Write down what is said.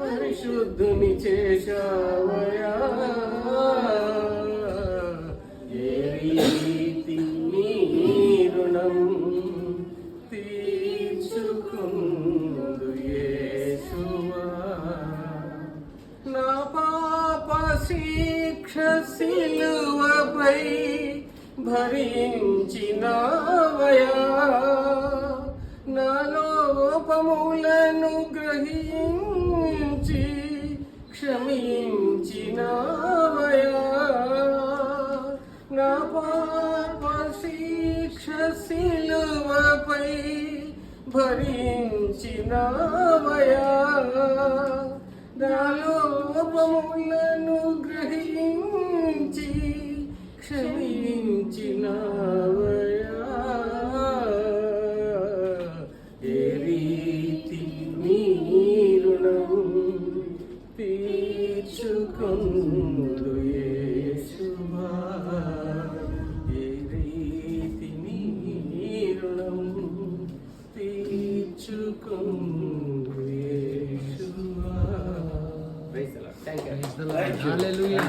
పరిశుద్ధుని చేశావయా. ఏ రీతి నీ రుణం తీర్చుకుందు యేసువా. నా పాప శిక్ష సిలువపై భరించినావయా. నా లోపములను గ్రహించి క్షమించినావయా. నా పాప శిక్ష సిలువపై భరించినావయా. నా లోపములను గ్రహించి క్షమించినావయా. ఏ రీతి నీ రుణం తీర్చుకొందు యేసువా. ఏ రీతి నీ రుణం తీర్చుకొందు యేసువా. Praise the Lord. Thank you. Praise the Lord. Hallelujah.